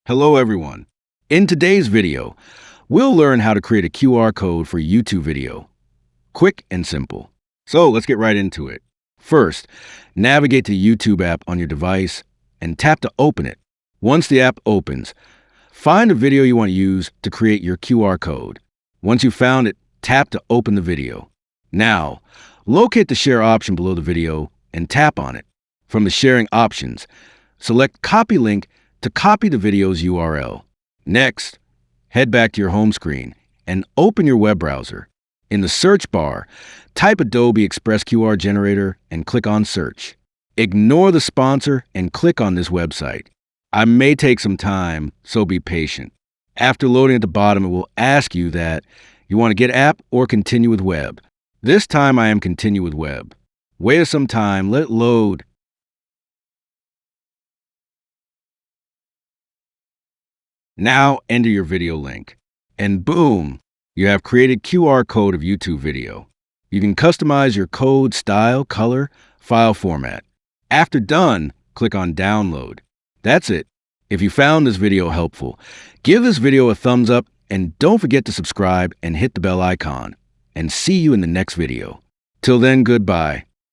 Hello everyone. In today's video, we'll learn how to create a QR code for a YouTube video. Quick and simple. So let's get right into it. First, navigate to the YouTube app on your device and tap to open it. Once the app opens, find a video you want to use to create your QR code. Once you've found it, tap to open the video. Now, locate the share option below the video and tap on it. From the sharing options, select copy link to copy the video's URL. Next, head back to your home screen and open your web browser. In the search bar, type Adobe Express QR Generator and click on Search. Ignore the sponsor and click on this website. I may take some time, so be patient. After loading at the bottom, it will ask you that you want to get app or continue with web. This time I am continue with web. Wait some time, let it load. Now enter your video link, and boom, you have created QR code of YouTube video. You can customize your code style, color, file format. After done, click on download. That's it. If you found this video helpful, give this video a thumbs up and don't forget to subscribe and hit the bell icon. And see you in the next video. Till then, goodbye.